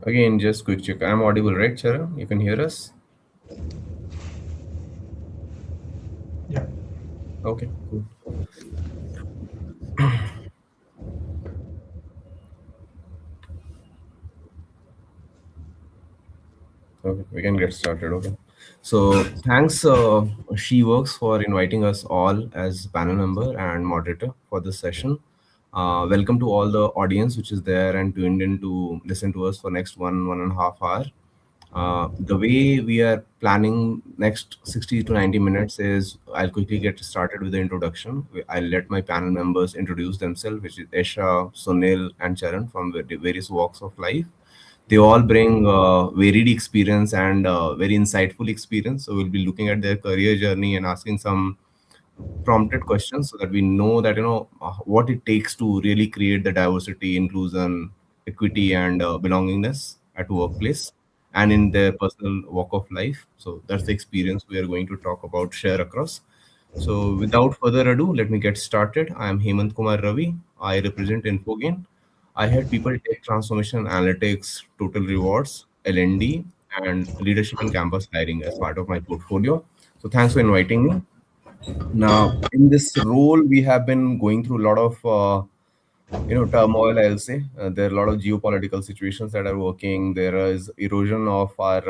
Again, just quick check. I'm audible, right, Charan? You can hear us? Yeah. Okay, cool. Okay, we can get started. Okay. So thanks, She Works, for inviting us all as panel member and moderator for this session. Welcome to all the audience which is there and tuned in to listen to us for next 1.5 hour. The way we are planning next 60 to 90 minutes is I'll quickly get started with the introduction. I'll let my panel members introduce themselves, which is Esha, Sunil, and Charan from the various walks of life. They all bring varied experience and very insightful experience. So we'll be looking at their career journey and asking some prompted questions so that we know that what it takes to really create the diversity, inclusion, equity, and belongingness at workplace and in their personal walk of life. So that's the experience we are going to talk about, share across. So without further ado, let me get started. I am Hemant Kumar Ravi. I represent Infogain. I head people tech transformation analytics, total rewards, L&D, and leadership and campus hiring as part of my portfolio. So thanks for inviting me. Now, in this role, we have been going through a lot of turmoil. I'll say there are a lot of geopolitical situations that are working. There is erosion of our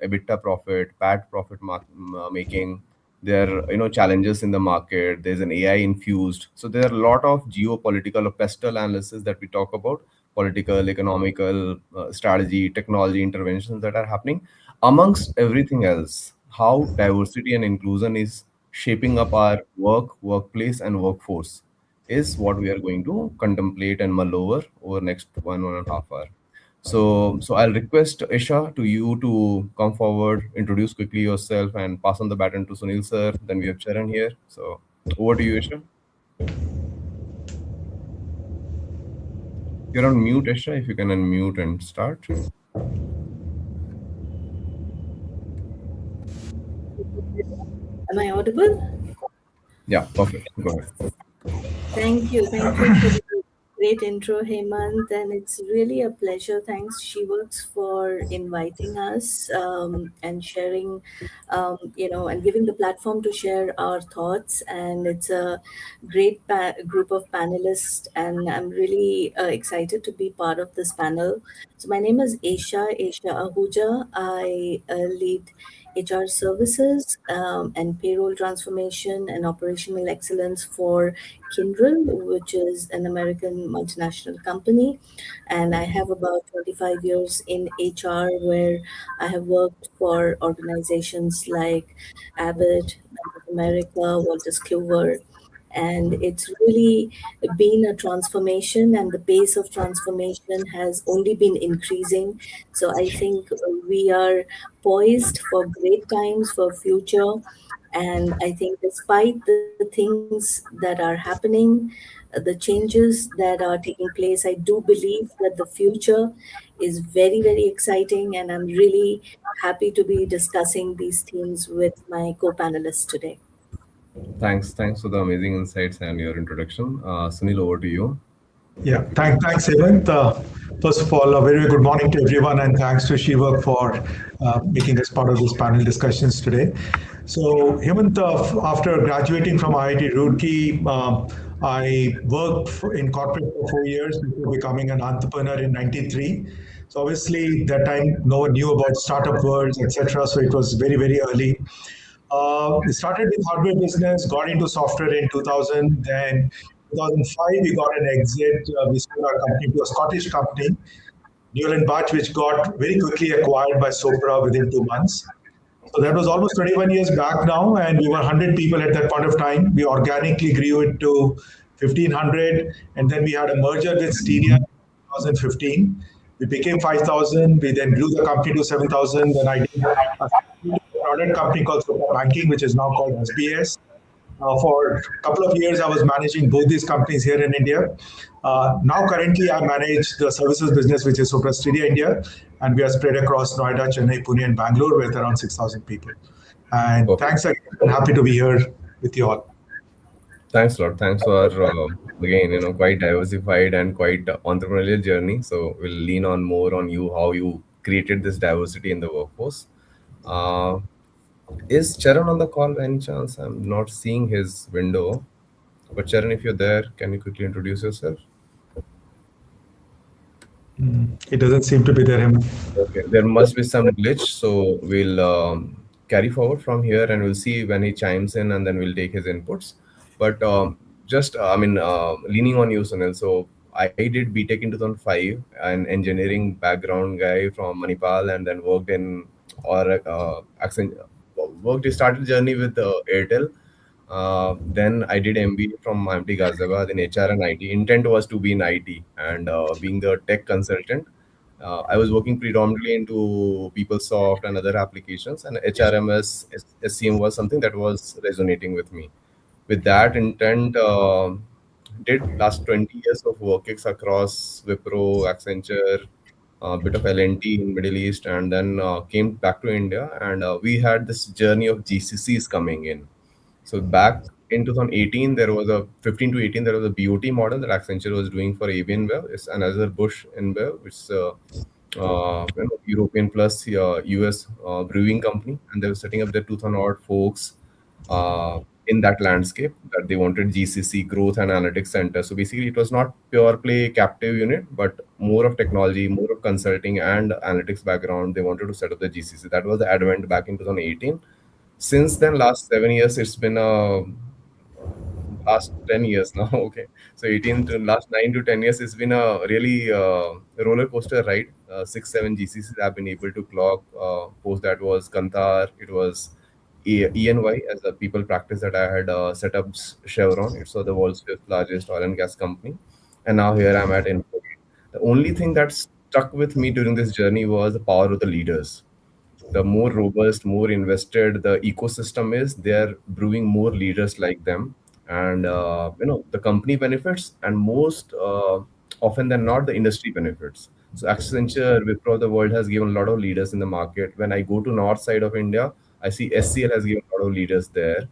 EBITDA profit, PAT profit making. There are challenges in the market. There's an AI infused. So there are a lot of geopolitical or pestle analysis that we talk about, political, economical, strategy, technology interventions that are happening. Amongst everything else, how diversity and inclusion is shaping up our workplace, and workforce is what we are going to contemplate and mull over next 1.5 hour. So I'll request Isha to you to come forward, introduce quickly yourself, and pass on the baton to Sunil sir. Then we have Charan here. So over to you, Isha. You're on mute, Isha. If you can unmute and start. Am I audible? Yeah, perfect. Go ahead. Thank you. Thank you for the great intro, Hemant. And it's really a pleasure. Thanks, She Works, for inviting us and sharing, and giving the platform to share our thoughts. And it's a great group of panelists. And I'm really excited to be part of this panel. So, my name is Aisha Ahuja. I lead HR services and payroll transformation and operational excellence for Kyndryl, which is an American multinational company. And I have about 25 years in HR where I have worked for organizations like Abbott, Bank of America, Walters Kluwer, and it's really been a transformation, and the pace of transformation has only been increasing. So I think we are poised for great times for future. And I think despite the things that are happening, the changes that are taking place, I do believe that the future is very, very exciting. And I'm really happy to be discussing these themes with my co-panelists today. Thanks for the amazing insights and your introduction. Sunil, over to you. Yeah. Thanks, Hemant. First of all, a very good morning to everyone, and thanks to Shiva for making us part of this panel discussions today. So, Hemant, after graduating from IIT Roorkee, I worked in corporate for 4 years before becoming an entrepreneur in '93. So, obviously, that time no one knew about startup worlds, etc. So, it was very, very early. We started with hardware business, got into software in 2000. Then 2005, we got an exit. We sold our company to a Scottish company, Newland Batch, which got very quickly acquired by Sopra within 2 months. So that was almost 21 years back now, and we were 100 people at that point of time. We organically grew it to 1,500, and then we had a merger with Steria in 2015. We became 5,000. We then grew the company to 7,000. Then I did a product company called Super Banking, which is now called SBS. For a couple of years, I was managing both these companies here in India. Now, currently, I manage the services business, which is Sopra Steria India, and we are spread across Noida, Chennai, Pune, and Bangalore with around 6,000 people. And Perfect. thanks again. I'm happy to be here with you all. Thanks a lot. Thanks for again, quite diversified and quite entrepreneurial journey. So we'll lean on more on you, how you created this diversity in the workforce. Uh, is Charan on the call by any chance? I'm not seeing his window. But Charan, if you're there, can you quickly introduce yourself? It doesn't seem to be there, Hemant. Okay, there must be some glitch, so we'll carry forward from here and we'll see when he chimes in and then we'll take his inputs. But just, I mean, leaning on you, Sunil. So I did BTech in 2005, an engineering background guy from Manipal, and then worked in or accent, worked, started journey with Airtel. Then I did MBA from IMT Ghaziabad in HR and IT. Intent was to be in IT and being the tech consultant. I was working predominantly into PeopleSoft and other applications, and HRMS, SCM was something that was resonating with me. With that intent, did last 20 years of work across Wipro, Accenture, a bit of L&T in Middle East, and then came back to India, and we had this journey of GCCs coming in. So back in 2018, there was a 15 to 18, there was a BOT model that Accenture was doing for Avian Bev. It's another Bush in Bev, which is European plus US brewing company, and they were setting up their 2,000 odd folks in that landscape that they wanted GCC growth and analytics center. So basically, it was not pure play captive unit, but more of technology, more of consulting and analytics background. They wanted to set up the GCC. That was the advent back in 2018. Since then, last 7 years, it's been a last 10 years now. Okay, so 18 to last 9 to 10 years, it's been a really roller coaster ride. 6 7 GCCs have been able to clock. Post that was Kantar, it was ENY as a people practice that I had set up. Chevron, it's the world's fifth largest oil and gas company, and now here I'm at Info. The only thing that stuck with me during this journey was the power of the leaders. The more robust, more invested the ecosystem is, they're brewing more leaders like them, and the company benefits, and most often than not, the industry benefits. So Accenture, Wipro, the world has given a lot of leaders in the market. When I go to north side of India, I see SCL has given a lot of leaders there.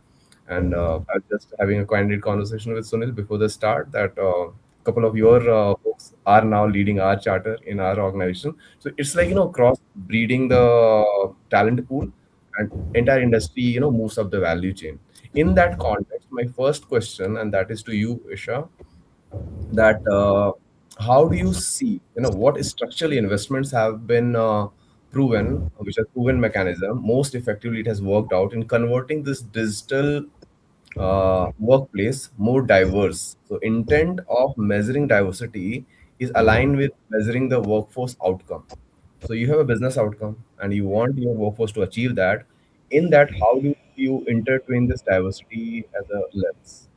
And I was just having a candid conversation with Sunil before the start that a couple of your folks are now leading our charter in our organization. So it's like, cross breeding the talent pool, and entire industry, moves up the value chain. In that context, my first question, and that is to you, Isha, that how do you see, what structurally investments have been proven, which are proven mechanism, most effectively it has worked out in converting this digital workplace more diverse. So intent of measuring diversity is aligned with measuring the workforce outcome. So you have a business outcome and you want your workforce to achieve that. In that, how do you intertwine this diversity as a lens?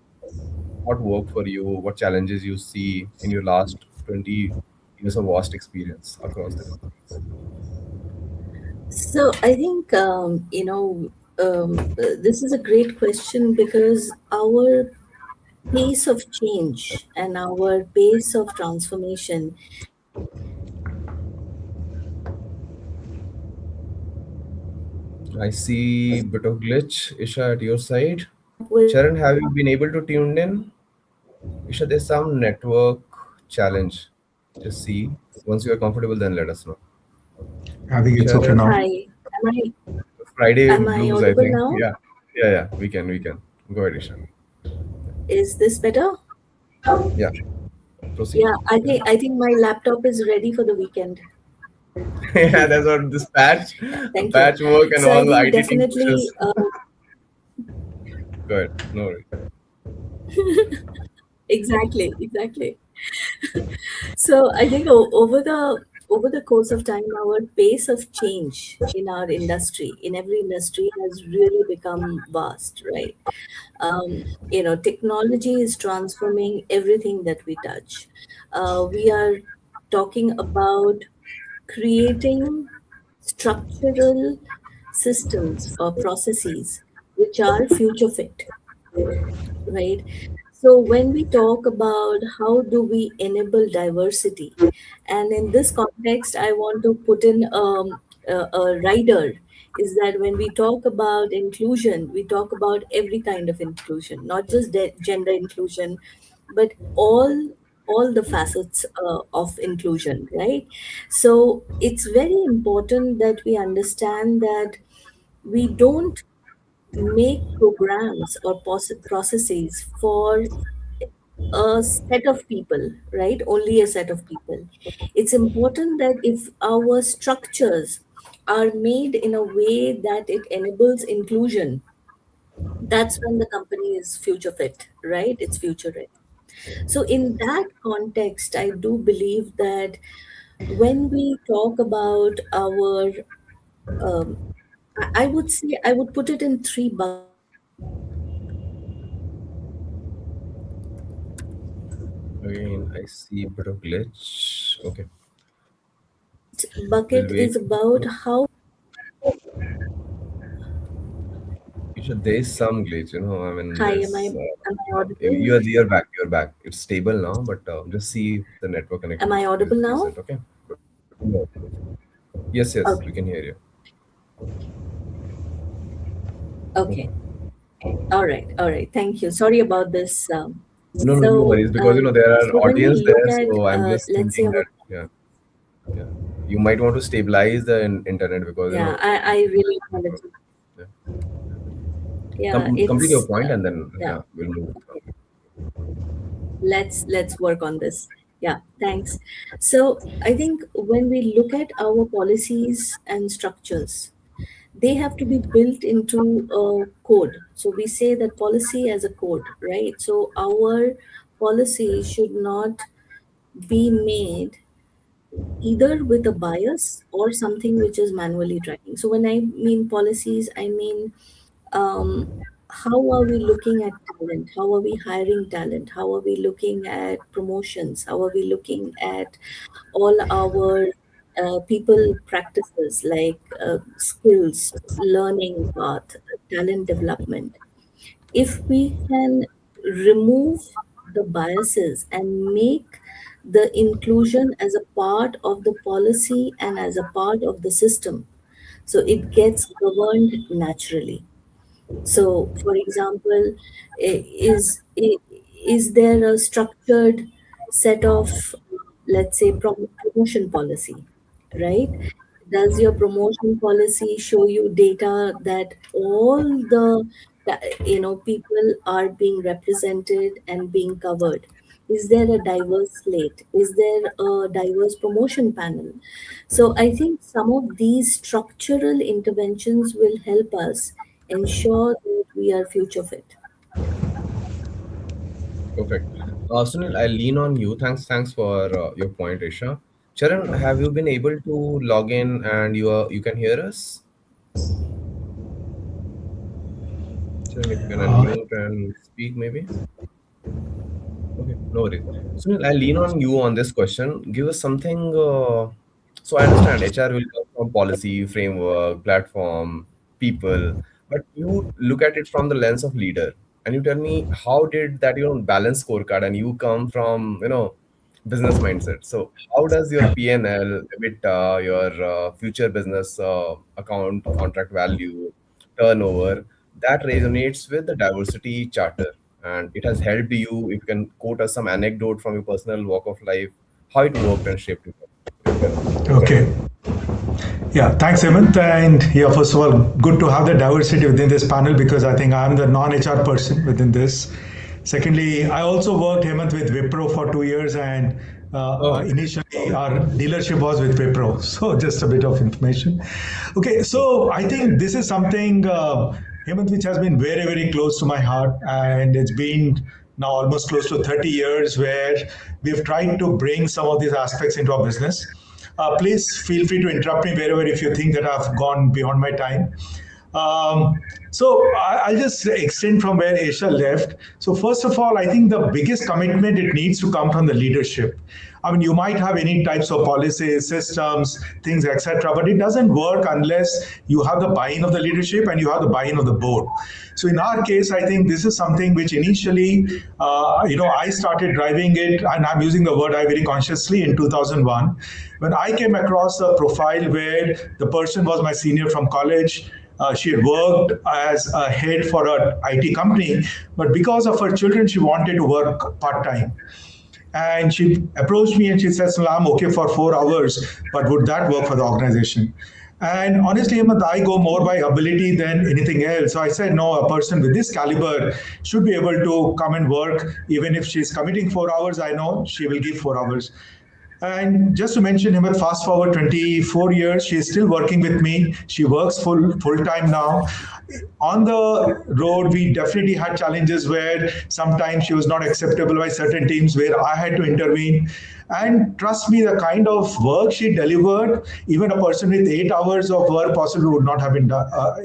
What worked for you? What challenges you see in your last 20 years of vast experience across the companies? So I think this is a great question because our pace of change and our pace of transformation is I see bit of glitch, Isha, at your side. with Sharon, have you been able to tune in? Isha, there's some network challenge. Just see. Once you are comfortable, then let us know. I think it's okay Sharon, now. hi. Friday Am I blues, I audible think. now? Yeah. Yeah, yeah. We can. Go ahead, Isha. Is this better? Yeah. Proceed. Yeah, I think my laptop is ready for the weekend. Yeah, that's what this Yeah, thank you. patchwork and So I all the think IT team definitely pushes. Go ahead. No worries. exactly. So I think over the course of time, our pace of change in our industry, in every industry, has really become vast, right? Technology is transforming everything that we touch. We are talking about creating structural systems or processes which are future fit, right? So when we talk about how do we enable diversity, and in this context, I want to put in a rider is that when we talk about inclusion, we talk about every kind of inclusion, not just gender inclusion, but all the facets of inclusion, right? So it's very important that we understand that we don't make programs or processes for a set of people, right? Only a set of people. It's important that if our structures are made in a way that it enables inclusion, that's when the company is future fit, right? It's future ready. So, in that context, I do believe that when we talk about our, um, I would say, I would put it in three buckets. Again, I see a bit of glitch. Okay, we'll Bucket wait. is about how. There is some glitch, I mean, Hi, there's. am I audible? You're back. You're back. It's stable now, but just see if the network Am connection I audible is now? it okay? No. Yes, yes, we Okay. can hear you. Okay. Okay. All right. All right. Thank you. Sorry about this. No, no, no worries. Because there are So when audience we look there, at, so I'm just let's say thinking our, that yeah, you might want to stabilize the internet because yeah, I really network. apologize. Yeah. Yeah, Complete your it's, point, and then yeah, yeah, we'll move. let's work on this. Yeah, thanks. So I think when we look at our policies and structures, they have to be built into a code. So we say that policy as a code, right? So our policy should not be made either with a bias or something which is manually tracking. So when I mean policies, I mean, how are we looking at talent? How are we hiring talent? How are we looking at promotions? How are we looking at all our people practices like skills, learning path, talent development? If we can remove the biases and make the inclusion as a part of the policy and as a part of the system, so it gets governed naturally. So, for example, is there a structured set of, let's say, promotion policy, right? Does your promotion policy show you data that all the people are being represented and being covered? Is there a diverse slate? Is there a diverse promotion panel? So I think some of these structural interventions will help us ensure that we are future fit. Perfect. Sunil, I lean on you. Thanks for your point, Isha. Charan, have you been able to log in and you can hear us? Charan, if you can unmute and speak, maybe. Okay, no worries. Sunil, I lean on you on this question. Give us something. So I understand HR will come from policy, framework, platform, people, but you look at it from the lens of leader, and you tell me how did that balance scorecard, and you come from business mindset. So how does your P&L, EBITDA, your future business account, contract value, turnover, that resonates with the diversity charter, and it has helped you. If you can quote us some anecdote from your personal walk of life, how it worked and shaped you, if you can go ahead. Okay. Yeah, thanks, Hemant. And yeah, first of all, good to have the diversity within this panel because I think I'm the non-HR person within this. Secondly, I also worked, Hemant, with Wipro for 2 years, and Oh, initially our dealership was with Wipro. So just a bit of information. Okay, so I think this is something, Hemant, which has been very, very close to my heart, and it's been now almost close to 30 years where we've tried to bring some of these aspects into our business. Please feel free to interrupt me wherever if you think that I've gone beyond my time. I'll just extend from where Aisha left. So first of all, I think the biggest commitment it needs to come from the leadership. I mean, you might have any types of policies, systems, things, etc., but it doesn't work unless you have the buy-in of the leadership and you have the buy-in of the board. So in our case, I think this is something which initially, I started driving it, and I'm using the word "I" very consciously in 2001, when I came across a profile where the person was my senior from college. She had worked as a head for an IT company, but because of her children, she wanted to work part time. And she approached me and she said, "So I'm okay for 4 hours, but would that work for the organization?" And honestly, Hemant, I go more by ability than anything else. So I said, no, a person with this caliber should be able to come and work. Even if she's committing 4 hours, I know she will give 4 hours. And just to mention, Himmat, fast forward 24 years, she is still working with me. She works full time now. On the road, we definitely had challenges where sometimes she was not acceptable by certain teams where I had to intervene. And trust me, the kind of work she delivered, even a person with 8 hours of work possibly would not have been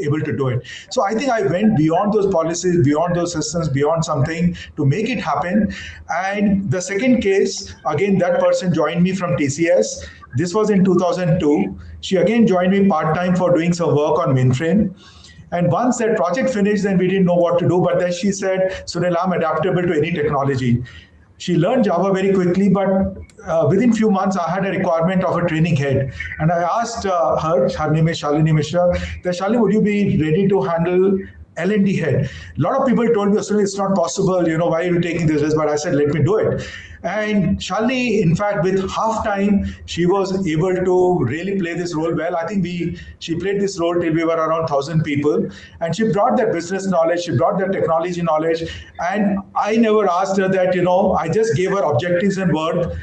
able to do it. So I think I went beyond those policies, beyond those systems, beyond something to make it happen. And the second case, again, that person joined me from TCS. This was in 2002. She again joined me part time for doing some work on mainframe. And once that project finished, then we didn't know what to do. But then she said, Sunil, I'm adaptable to any technology. She learned Java very quickly, but within few months, I had a requirement of a training head. And I asked her name is Shalini Mishra, that Shalini, would you be ready to handle L&D head? A lot of people told me, "Sunil, it's not possible, why are you taking this risk?" But I said, let me do it. And Shalini, in fact, with half time, she was able to really play this role well. I think she played this role till we were around 1,000 people. And she brought that business knowledge, she brought that technology knowledge. And I never asked her that, I just gave her objectives and work.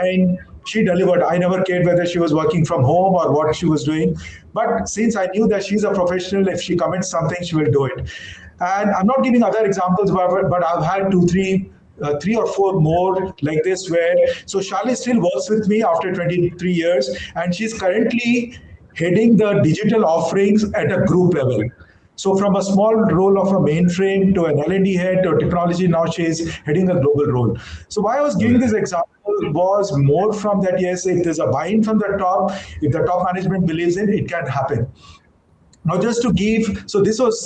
And she delivered. I never cared whether she was working from home or what she was doing. But since I knew that she's a professional, if she commits something, she will do it. And I'm not giving other examples, but I've had three or four more like this where, so Charlie still works with me after 23 years, and she's currently heading the digital offerings at a group level. So from a small role of a mainframe to an L&D head to technology, now she's heading a global role. So why I was giving this example was more from that, yes, if there's a buy-in from the top, if the top management believes in it, it can happen. Now, just to give, so this was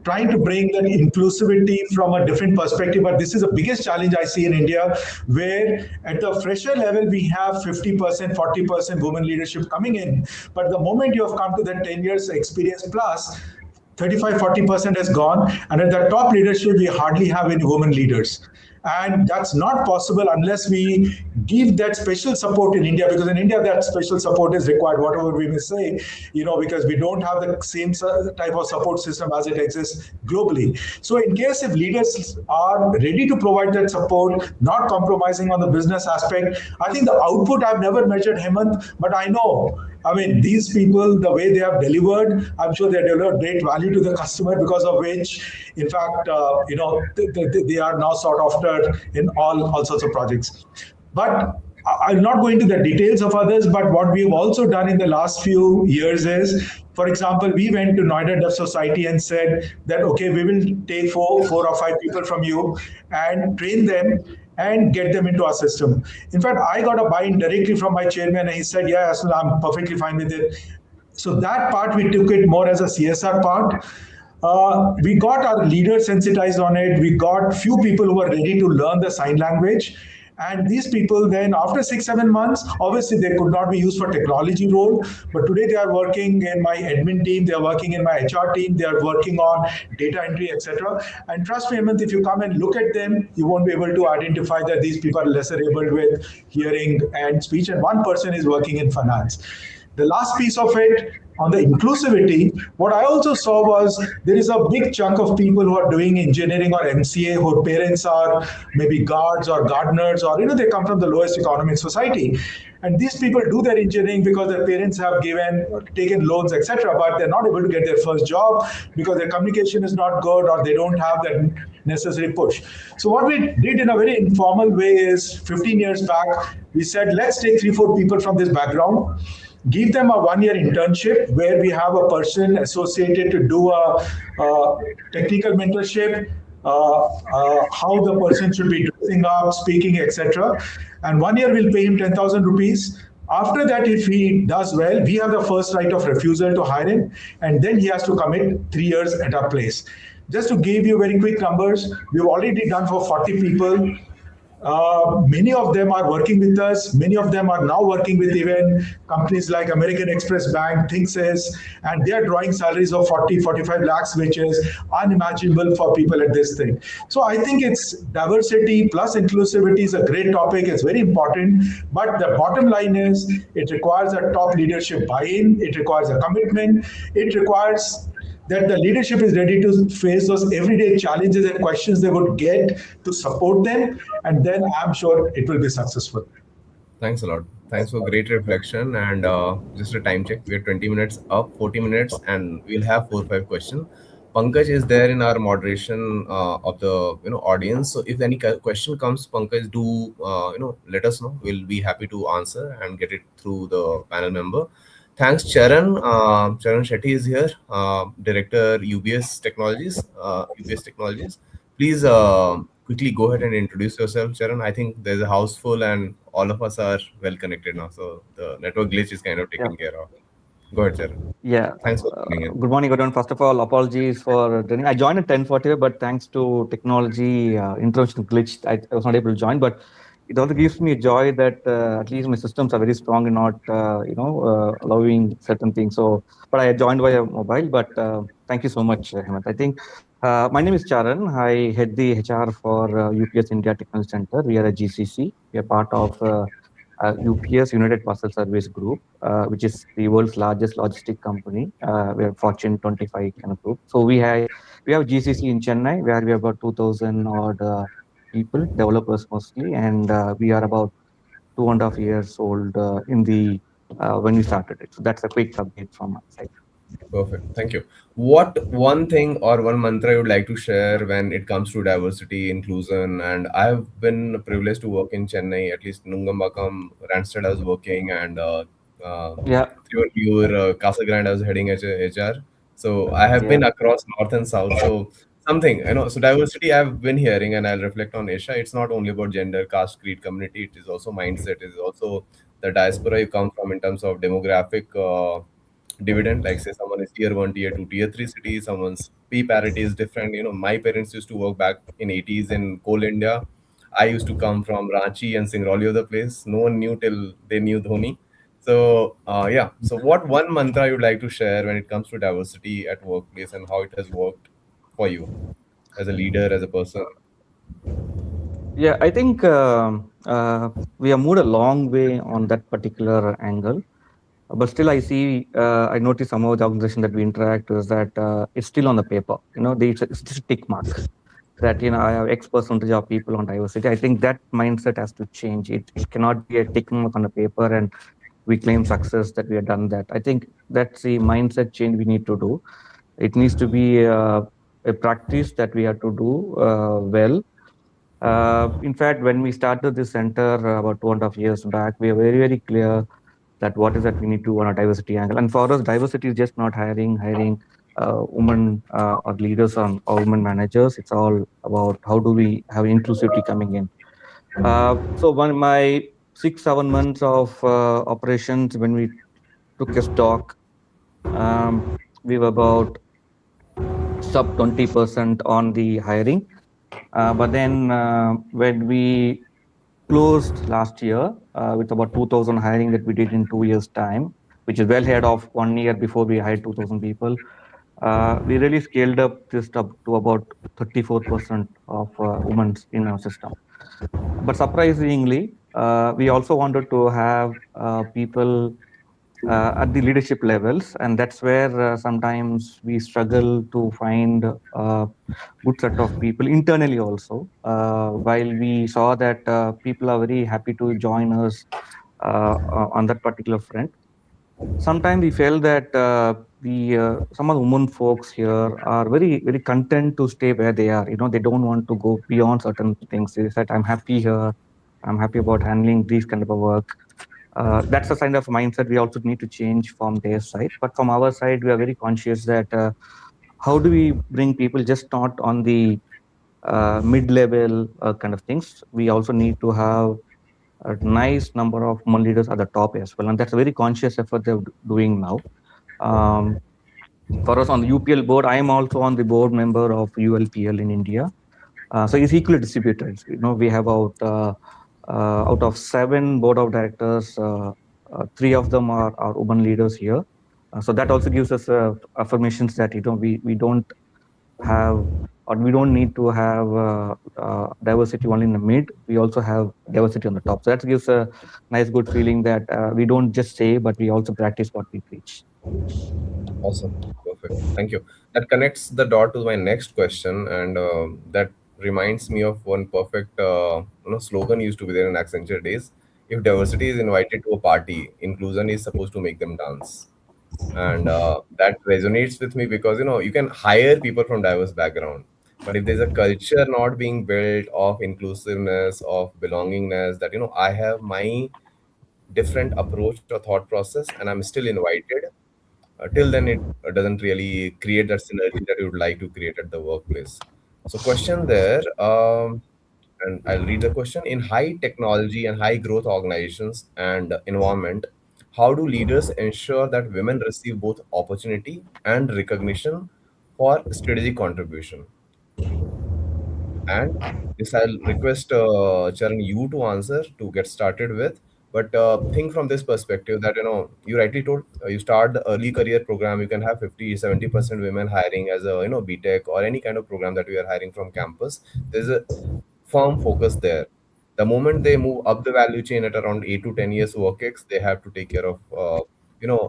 trying to bring that inclusivity from a different perspective, but this is the biggest challenge I see in India, where at the fresher level, we have 50%, 40% women leadership coming in. But the moment you have come to that 10 years experience plus, 35-40% has gone, and at the top leadership we hardly have any women leaders. And that's not possible unless we give that special support in India, because in India that special support is required, whatever we may say, because we don't have the same type of support system as it exists globally. So in case if leaders are ready to provide that support, not compromising on the business aspect, I think the output I've never measured, Hemant, but I know, I mean, these people, the way they have delivered, I'm sure they delivered great value to the customer, because of which, in fact, they are now sought after in all sorts of projects. But I'll not go into the details of others, but what we've also done in the last few years is, for example, we went to Noida Deaf Society and said that, okay, we will take four or five people from you and train them and get them into our system. In fact, I got a buy-in directly from my chairman, and he said, yeah, Aslan, I'm perfectly fine with it. So that part, we took it more as a CSR part. We got our leaders sensitized on it. We got few people who were ready to learn the sign language. And these people then, after 6-7 months, obviously they could not be used for technology role, but today they are working in my admin team, they are working in my HR team, they are working on data entry, etc. And trust me, Hemant, if you come and look at them, you won't be able to identify that these people are lesser able with hearing and speech, and one person is working in finance. The last piece of it, on the inclusivity, what I also saw was there is a big chunk of people who are doing engineering or MCA, whose parents are maybe guards or gardeners, or they come from the lowest economic society. And these people do their engineering because their parents have taken loans, etc., but they're not able to get their first job because their communication is not good, or they don't have that necessary push. So what we did in a very informal way is, 15 years back, we said, let's take 3-4 people from this background. give them a 1 year internship where we have a person associated to do a technical mentorship, how the person should be dressing up, speaking, etc. And 1 year will pay him 10,000 rupees. After that, if he does well, we have the first right of refusal to hire him, and then he has to commit 3 years at our place. Just to give you very quick numbers, we've already done for 40 people. Many of them are working with us. Many of them are now working with even companies like American Express Bank, ThinkSys, and they are drawing salaries of 40, 45 lakhs, which is unimaginable for people at this thing. So I think it's diversity plus inclusivity is a great topic. It's very important. But the bottom line is it requires a top leadership buy-in. It requires a commitment. It requires that the leadership is ready to face those everyday challenges and questions they would get to support them, and then I'm sure it will be successful. Thanks a lot. Thanks for great reflection. And just a time check. We are 20 minutes up, 40 minutes, and we'll have 4 or 5 questions. Pankaj is there in our moderation of the audience. So if any question comes, Pankaj, do let us know. We'll be happy to answer and get it through the panel member. Thanks, Charan. Charan Shetty is here, Director UBS Technologies. UBS Technologies. Please quickly go ahead and introduce yourself, Charan. I think there's a house full and all of us are well connected now, so the network glitch is kind of Yeah, taken care of. Go ahead, Charan. yeah. Thanks for tuning in. Good morning, everyone. First of all, apologies for joining. I joined at 10:40, but thanks to technology interruption glitch, I was not able to join. But it also gives me joy that at least my systems are very strong in not, allowing certain things. So, but I joined via mobile. But thank you so much, Hemant. I think my name is Charan. I head the HR for UPS India Technology Center. We are a GCC. We are part of UPS United Parcel Service Group, which is the world's largest logistic company. We are Fortune 25 kind of group. So we have GCC in Chennai, where we have about 2,000 odd people, developers mostly, and we are about 2.5 years old in the when we started it. So that's a quick update from my side. Perfect. Thank you. What one thing or one mantra you would like to share when it comes to diversity, inclusion? And I've been privileged to work in Chennai, at least Nungambakam, Randstad I was working, and Yeah, your Casa Grande I was heading HR. So I have yeah, been across north and south. So something, so diversity I've been hearing, and I'll reflect on Asia. It's not only about gender, caste, creed, community. It is also mindset. It is also the diaspora you come from in terms of demographic. Dividend, like say someone is tier 1, tier 2, tier 3 city, someone's p parity is different. My parents used to work back in 80s in coal India. I used to come from Ranchi and Singrauli of the place. No one knew till they knew Dhoni. So yeah, so what one mantra you'd like to share when it comes to diversity at workplace and how it has worked for you as a leader, as a person? yeah. I think we have moved a long way on that particular angle. But still, I notice some of the organization that we interact is that it's still on the paper. It's just a tick mark that I have X percentage of people on diversity. I think that mindset has to change. It cannot be a tick mark on the paper and we claim success that we have done that. I think that's the mindset change we need to do. It needs to be a practice that we have to do well. In fact, when we started this center about 2.5 years back, we are very, very clear that what is that we need to on a diversity angle. And for us, diversity is just not hiring women or leaders or women managers. It's all about how do we have inclusivity coming in. So one my 6-7 months of operations, when we took a stock, um, we were about sub 20% on the hiring. But then when we closed last year with about 2,000 hiring that we did in 2 years' time, which is well ahead of 1 year before we hired 2,000 people. We really scaled up this up to about 34% of women in our system. But surprisingly, we also wanted to have people at the leadership levels, and that's where sometimes we struggle to find a good set of people internally also. While we saw that people are very happy to join us on that particular front, sometimes we felt that the some of the women folks here are very very content to stay where they are. They don't want to go beyond certain things. They said, "I'm happy here. I'm happy about handling these kind of a work." That's a kind of mindset we also need to change from their side. But from our side, we are very conscious that how do we bring people just not on the mid-level kind of things. We also need to have a nice number of women leaders at the top as well, and that's a very conscious effort they're doing now. Um, for us on the UPL board, I am also on the board member of ULPL in India. So it's equally distributed. We have out of 7 board of directors, 3 of them are women leaders here. So that also gives us affirmations that we don't have, or we don't need to have diversity only in the mid. We also have diversity on the top. So that gives a nice, good feeling that we don't just say, but we also practice what we preach. Awesome. Perfect. Thank you. That connects the dot to my next question, and that reminds me of one perfect slogan used to be there in Accenture days. If diversity is invited to a party, inclusion is supposed to make them dance. And that resonates with me because you can hire people from diverse background, but if there's a culture not being built of inclusiveness, of belongingness, that I have my different approach or thought process and I'm still invited, till then it doesn't really create that synergy that you would like to create at the workplace. So question there, and I'll read the question. In high technology and high growth organizations and environment, how do leaders ensure that women receive both opportunity and recognition for strategic contribution? And this I'll request Charan you to answer to get started with. But think from this perspective that you rightly told, you start the early career program, you can have 50-70% women hiring as a BTech or any kind of program that we are hiring from campus. There's a firm focus there. The moment they move up the value chain at around 8 to 10 years work ex, they have to take care of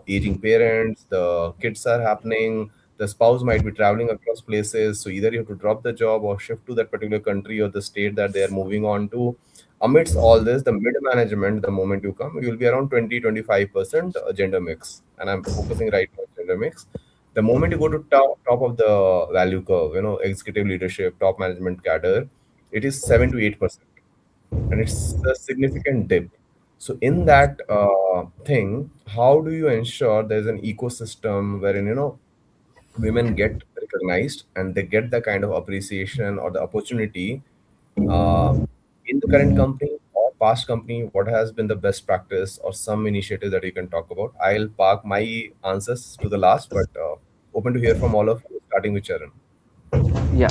aging parents. The kids are happening. The spouse might be traveling across places, so either you have to drop the job or shift to that particular country or the state that they are moving on to. Amidst all this, the mid management, the moment you come, you will be around 20-25% gender mix, and I'm focusing right now on gender mix. The moment you go to top of the value curve, executive leadership, top management cadre, it is 7 to 8%, and it's a significant dip. So in that thing, how do you ensure there's an ecosystem wherein women get recognized and they get the kind of appreciation or the opportunity uh, in the current company or past company? What has been the best practice or some initiative that you can talk about? I'll park my answers to the last, but open to hear from all of you, starting with Charan. Yeah.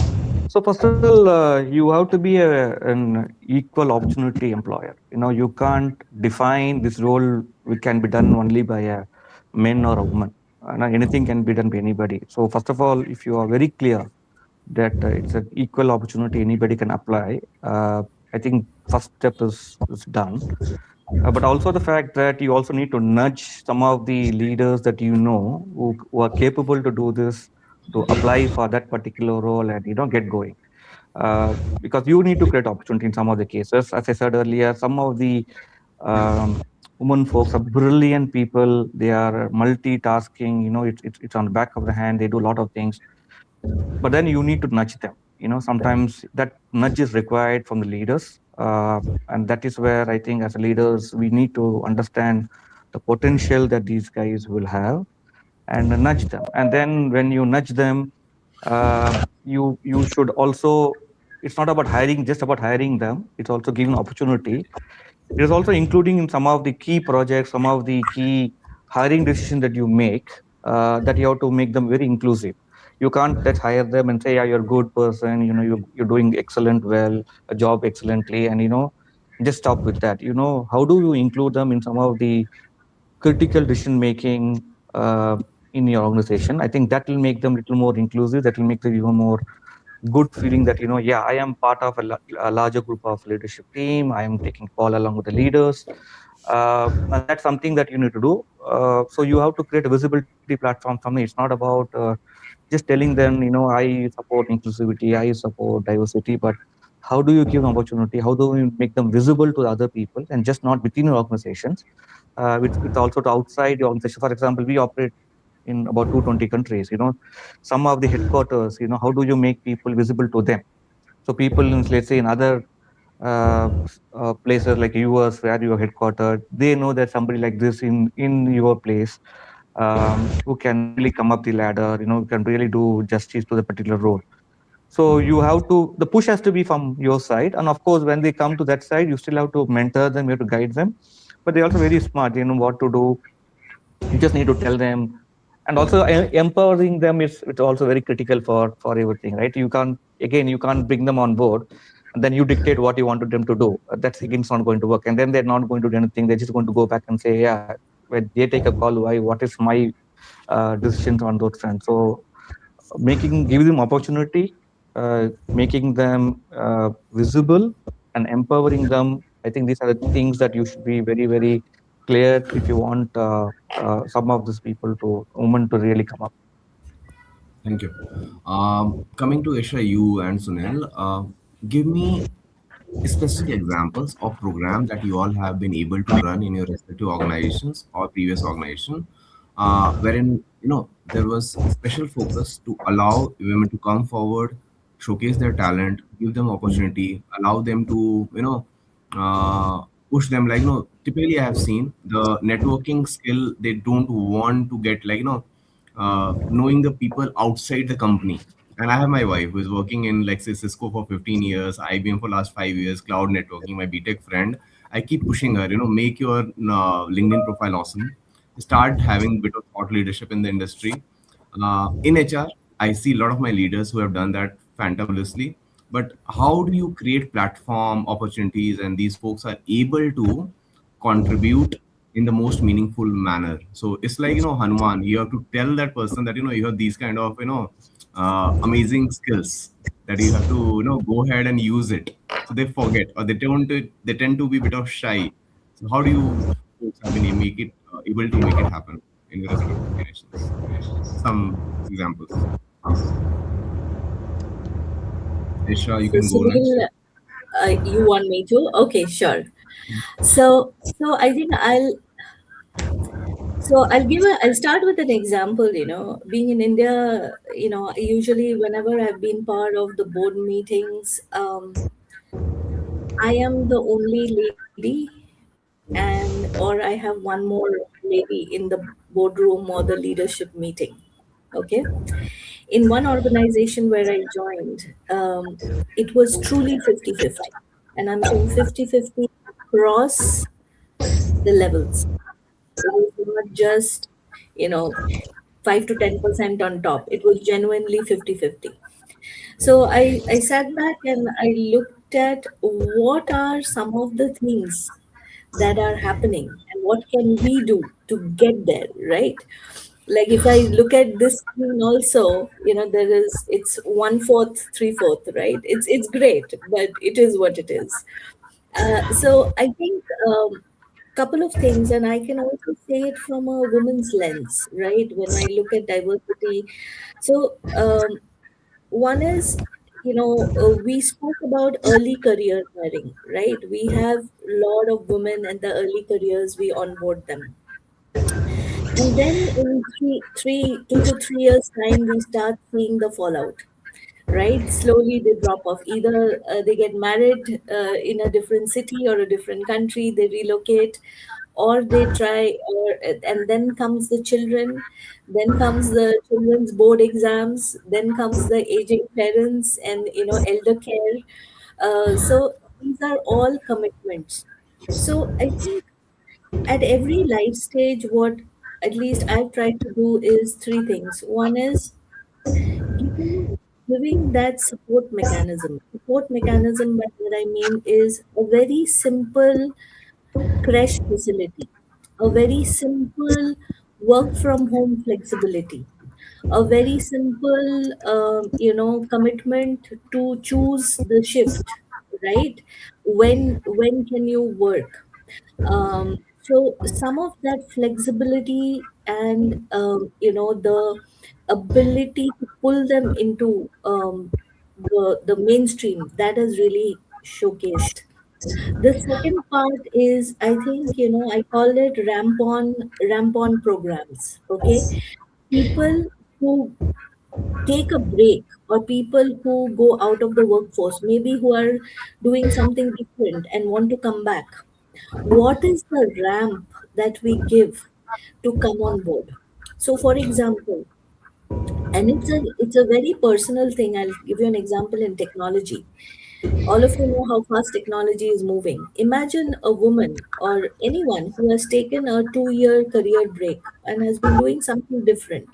So first of all, you have to be an equal opportunity employer. You can't define this role which can be done only by a man or a woman. Anything can be done by anybody. So first of all, if you are very clear that it's an equal opportunity, anybody can apply. I think first step is done. But also the fact that you also need to nudge some of the leaders that who are capable to do this, to apply for that particular role and get going. Because you need to create opportunity in some of the cases. As I said earlier, some of the women folks are brilliant people. They are multitasking. It's on the back of the hand. They do a lot of things, but then you need to nudge them. Sometimes that nudge is required from the leaders, and that is where I think as leaders we need to understand the potential that these guys will have and nudge them. And then when you nudge them, you should also, it's not about hiring, just about hiring them. It's also giving opportunity. It is also including in some of the key projects, some of the key hiring decisions that you make, that you have to make them very inclusive. You can't just hire them and say, yeah, you're a good person, you're doing excellent, well, a job excellently, and just stop with that. How do you include them in some of the critical decision making in your organization? I think that will make them a little more inclusive. That will make them even more good feeling that yeah, I am part of a larger group of leadership team. I am taking call along with the leaders, and that's something that you need to do. So you have to create a visibility platform for me. It's not about just telling them, I support inclusivity, I support diversity, but how do you give an opportunity? How do you make them visible to the other people, and just not within your organizations, with also to outside your organization? For example, we operate in about 220 countries. Some of the headquarters, how do you make people visible to them? So people in, let's say, in other places like US where you are headquartered, they know that somebody like this in your place, who can really come up the ladder, who can really do justice to the particular role. So you have to, the push has to be from your side, and of course when they come to that side, you still have to mentor them, you have to guide them, but they're also very smart, they know what to do. You just need to tell them, and also empowering them is, it's also very critical for everything, right? You can't, again, you can't bring them on board and then you dictate what you wanted them to do. That's again, it's not going to work, and then they're not going to do anything. They're just going to go back and say, yeah, when they take a call, why, what is my decisions on those fronts? So making, give them opportunity, making them visible, and empowering them, I think these are the things that you should be very very clear if you want some of these people to, women, to really come up. Thank you. Coming to Isha, you and Sunil, give me specific examples of programs that you all have been able to run in your respective organizations or previous organization, wherein there was special focus to allow women to come forward, showcase their talent, give them opportunity, allow them to push them. Like typically I have seen the networking skill. They don't want to get like knowing the people outside the company. And I have my wife who is working in like say Cisco for 15 years, IBM for last 5 years, cloud networking, my BTech friend. I keep pushing her, make your LinkedIn profile awesome. Start having bit of thought leadership in the industry. In HR, I see a lot of my leaders who have done that fantabulously. But how do you create platform opportunities and these folks are able to contribute in the most meaningful manner? So it's like, Hanuman, you have to tell that person that, you have these kind of, amazing skills that you have to, go ahead and use it. So they forget or they tend to be a bit of shy. So how do you folks have been make it able to make it happen in your respective organizations? Some examples. Isha, you So, can go next. Sunil, you want me to? Okay, sure. So I think I'll start with an example. Being in India, usually whenever I've been part of the board meetings, I am the only lady, and or I have one more lady in the boardroom or the leadership meeting. Okay. In one organization where I joined, it was truly 50-50. And I'm saying 50-50 across the levels. It was not just, you know, 5 to 10% on top. It was genuinely 50-50. So I sat back and I looked at what are some of the things that are happening and what can we do to get there, right? Like if I look at this screen also, there is, it's one fourth, three fourth, right? It's great, but it is what it is. So I think couple of things, and I can also say it from a woman's lens, right? When I look at diversity, so one is, we spoke about early career hiring, right? We have a lot of women and the early careers, we onboard them. And then in 2 to 3 years time, we start seeing the fallout, right? Slowly they drop off. Either they get married in a different city or a different country, they relocate, or they try, and then comes the children, then comes the children's board exams, then comes the aging parents and elder care. So these are all commitments. So I think at every life stage, what at least I've tried to do is three things. One is giving giving that support mechanism. Support mechanism, by what I mean is a very simple crash facility, a very simple work from home flexibility, a very simple commitment to choose the shift, right? When can you work? So some of that flexibility and the ability to pull them into the mainstream, that is really showcased. The second part is, I think, I call it ramp on programs. Okay, people who take a break, or people who go out of the workforce, maybe who are doing something different and want to come back, what is the ramp that we give to come on board? So for example, and it's a very personal thing. I'll give you an example in technology. All of you know how fast technology is moving. Imagine a woman or anyone who has taken a 2 year career break and has been doing something different.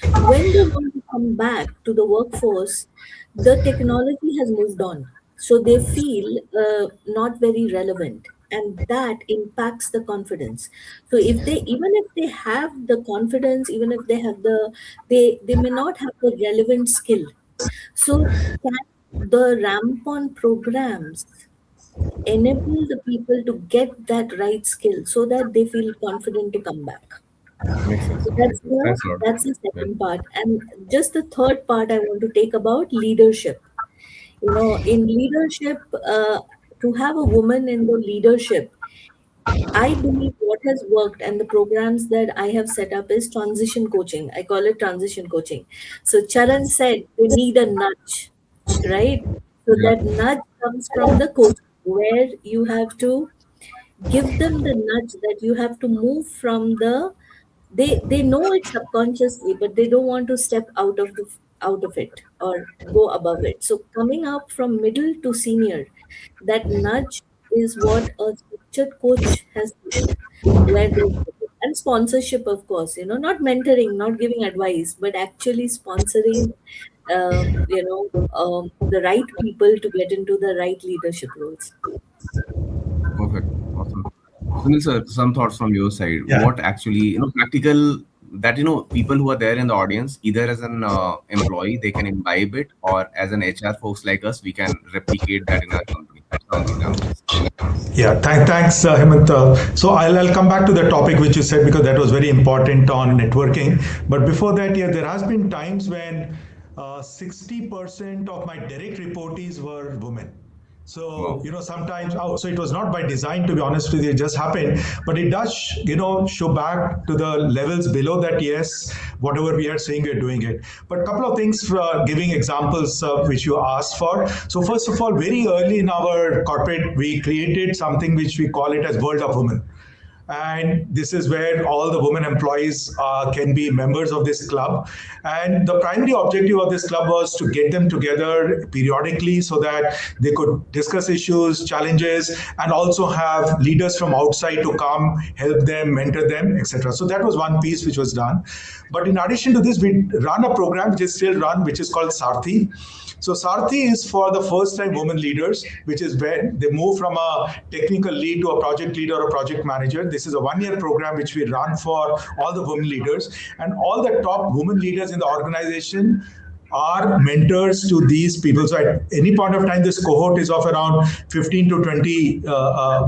When they want to come back to the workforce, the technology has moved on. So they feel not very relevant. And that impacts the confidence. So if they, even if they have the confidence, even if they have they may not have the relevant skill. So can the ramp on programs enable the people to get that right skill so that they feel confident to come back? Makes sense. So Makes sense. Thanks a lot. that's the Yeah. second part. And just the third part I want to take about leadership. You know, in leadership, to have a woman in the leadership, I believe what has worked and the programs that I have set up is transition coaching. I call it transition coaching. So Charan said you need a nudge, right? So Yeah. that nudge comes from the coach, where you have to give them the nudge that you have to move from the, they know it subconsciously, but they don't want to step out of it or go above it. So coming up from middle to senior, that nudge is what a structured coach has built, where they, and sponsorship, of course, you know, not mentoring, not giving advice, but actually sponsoring the right people to get into the right leadership roles. Perfect. Awesome. Sunil sir, some thoughts from your side. Yeah. What actually, practical that, people who are there in the audience, either as an employee, they can imbibe it, or as an HR folks like us, we can replicate that in our company. Some examples. Yeah, thanks, Hemant. So I'll come back to the topic which you said because that was very important on networking. But before that, yeah, there has been times when 60% of my direct reportees were women. So, Wow. sometimes, so it was not by design, to be honest with you, it just happened. But it does, show back to the levels below that, yes, whatever we are saying, we're doing it. But a couple of things, giving examples which you asked for. So, first of all, very early in our corporate, we created something which we call it as World of Women, and this is where all the women employees can be members of this club. And the primary objective of this club was to get them together periodically so that they could discuss issues, challenges, and also have leaders from outside to come help them, mentor them, etc. So that was one piece which was done. But in addition to this, we run a program which is still run, which is called Sarthi. So Sarthi is for the first time women leaders, which is when they move from a technical lead to a project leader or project manager. This is a 1 year program which we run for all the women leaders, and all the top women leaders in the organization are mentors to these people. So at any point of time, this cohort is of around 15 to 20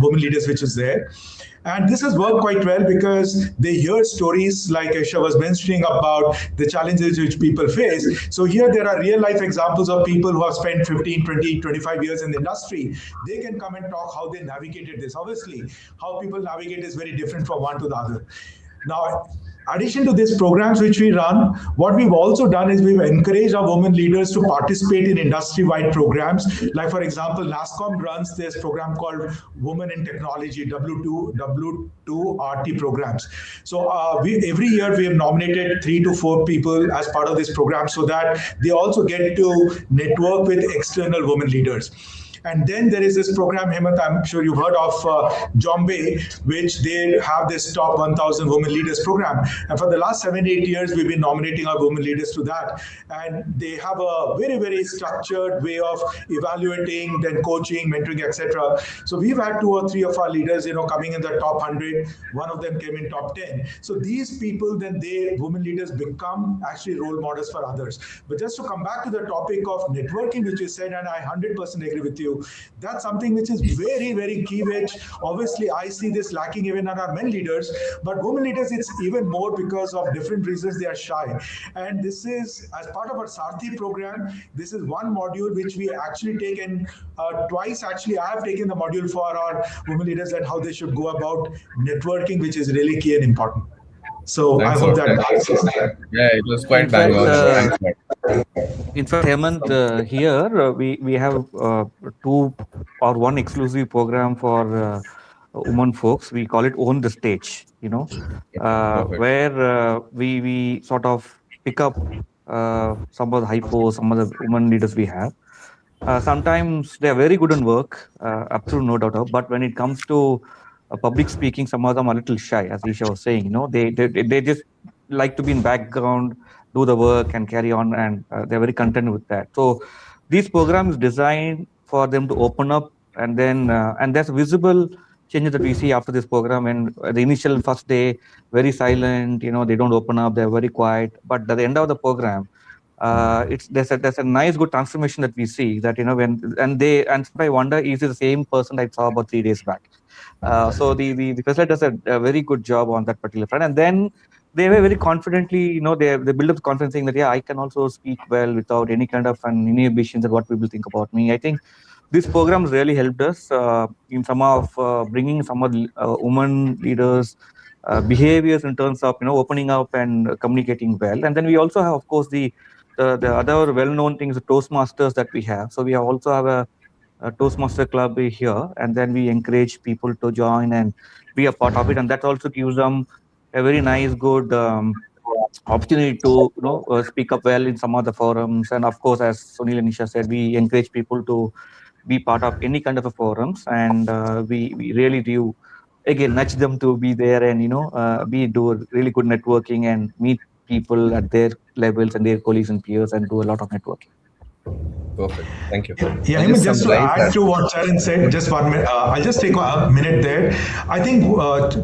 women leaders, which is there. And this has worked quite well because they hear stories like Aisha was mentioning about the challenges which people face. So here there are real life examples of people who have spent 15, 20, 25 years in the industry. They can come and talk how they navigated this. Obviously, how people navigate is very different from one to the other. Now, addition to these programs which we run, what we've also done is we've encouraged our women leaders to participate in industry-wide programs. Like for example, NASSCOM runs this program called Women in Technology, W2RT programs. So we every year we have nominated 3 to 4 people as part of this program so that they also get to network with external women leaders. And then there is this program, Hemant, I'm sure you've heard of Jombe, which they have this top 1,000 women leaders program. And for the last 7, 8 years, we've been nominating our women leaders to that. And they have a very, very structured way of evaluating, then coaching, mentoring, etc. So we've had 2 or 3 of our leaders, coming in the top 100. One of them came in top 10. So these people, then women leaders become actually role models for others. But just to come back to the topic of networking, which you said, and I 100% agree with you, that's something which is very, very key, which obviously I see this lacking even in our men leaders, but women leaders, it's even more because of different reasons they are shy. And this is, as part of our Sarthi program, this is one module which we actually take, and twice actually I have taken the module for our women leaders and how they should go about networking, which is really key and important. So I Thanks a hope lot. that Thanks. answers that. Yeah, it was In quite bang fact, on. Thanks a lot. Hemant, here we have two or one exclusive program for women folks. We call it Own the Stage. Okay, perfect. Where we sort of pick up some of the hypos, some of the women leaders we have. Sometimes they are very good in work, absolute no doubt. But when it comes to public speaking, some of them are a little shy, as Isha was saying. They just like to be in background, do the work, and carry on, and they're very content with that. So these programs designed for them to open up, and then and there's visible changes that we see after this program. And the initial first day, very silent. They don't open up; they're very quiet. But at the end of the program, it's there's a nice good transformation that we see, that when and sometimes I wonder, is it the same person I saw about 3 days back. So the facilitator does a very good job on that particular front, and then they were very confidently, they build up the confidence, saying that yeah, I can also speak well without any kind of an inhibitions of what people think about me. I think these programs really helped us in some of bringing some of the women leaders behaviors in terms of opening up and communicating well. And then we also have, of course, the other well-known things, the Toastmasters that we have. So we also have a Toastmaster club here, and then we encourage people to join and be a part of it, and that also gives them a very nice, good opportunity to speak up well in some of the forums. And of course, as Sunil and Nisha said, we encourage people to be part of any kind of a forums, and we really do again nudge them to be there, and be do really good networking and meet people at their levels and their colleagues and peers, and do a lot of networking. Perfect. Thank you. Yeah, I'll Hemant, just just to summarize add that. to what Charan said, just 1 minute, I'll just take a minute there. I think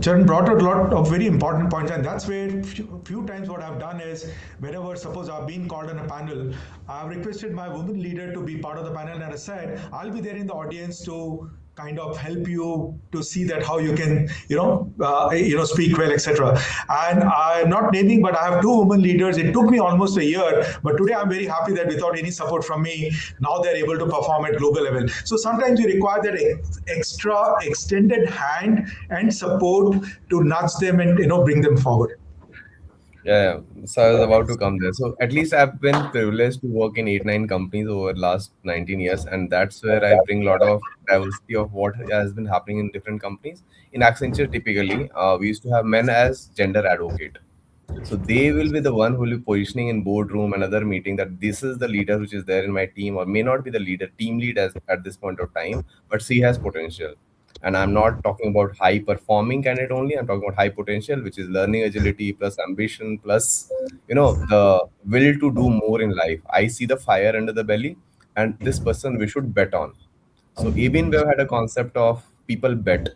Charan brought out a lot of very important points, and that's where few times what I've done is, whenever suppose I've been called on a panel, I've requested my woman leader to be part of the panel, and I said I'll be there in the audience to kind of help you to see that how you can speak well, etc. And I'm not naming, but I have two women leaders. It took me almost a year, but today I'm very happy that without any support from me, now they're able to perform at global level. So sometimes you require that extra extended hand and support to nudge them and bring them forward. Yeah, yeah. So I was about to come there. So at least I've been privileged to work in 8, 9 companies over the last 19 years, and that's where I bring a lot of diversity of what has been happening in different companies. In Accenture, typically, we used to have men as gender advocate. So they will be the one who will be positioning in boardroom and other meeting that this is the leader which is there in my team, or may not be the leader, team lead as at this point of time, but she has potential. And I'm not talking about high performing candidate only. I'm talking about high potential, which is learning agility plus ambition plus, the will to do more in life. I see the fire under the belly, and this person we should bet on. So Airbnb had a concept of people bet,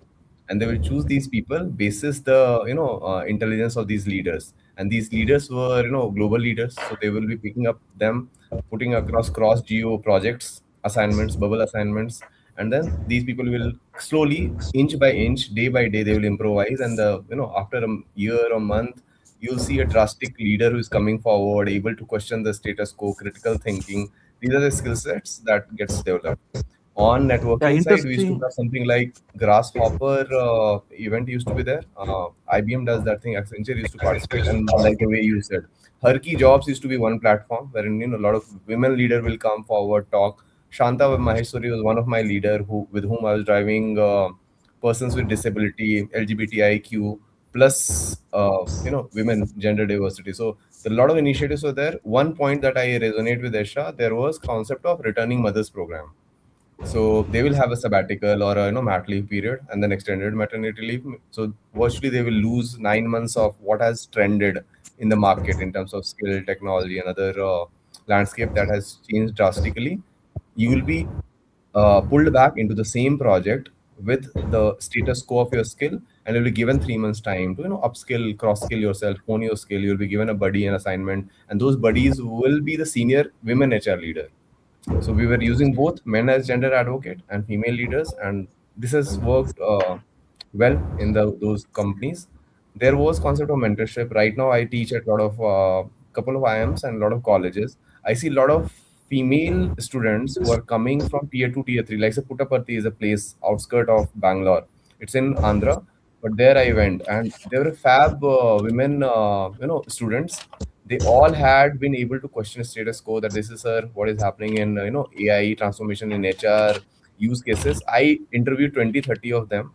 and they will choose these people basis the intelligence of these leaders. And these leaders were global leaders, so they will be picking up them, putting across cross geo projects, assignments, bubble assignments, and then these people will slowly, inch by inch, day by day, they will improvise. And after a year or month, you'll see a drastic leader who is coming forward, able to question the status quo, critical thinking. These are the skill sets that gets developed. On Yeah, networking side, we used to interesting. have something like grasshopper event used to be there. IBM does that thing. Accenture used to participate, and like the way you said, Herky Jobs used to be one platform wherein a lot of women leader will come forward, talk. Shanta Maheshwari was one of my leader who with whom I was driving persons with disability, LGBTIQ plus women gender diversity. So a lot of initiatives were there. One point that I resonate with Esha, there was concept of returning mothers program. So they will have a sabbatical or a mat leave period and then extended maternity leave. So virtually they will lose 9 months of what has trended in the market in terms of skill, technology, and other landscape that has changed drastically. You will be pulled back into the same project with the status quo of your skill, and you'll be given 3 months time to upskill, cross skill yourself, hone your skill. You'll be given a buddy and assignment, and those buddies will be the senior women HR leader. So we were using both men as gender advocate and female leaders, and this has worked well in those companies. There was concept of mentorship. Right now, I teach at a lot of couple of IIMs and a lot of colleges. I see a lot of female students who are coming from tier two, tier three. Like say Puttaparthi is a place outskirt of Bangalore. It's in Andhra. But there I went, and there were fab women, students. They all had been able to question status quo, that this is, sir, what is happening in AI transformation in HR use cases. I interviewed 20, 30 of them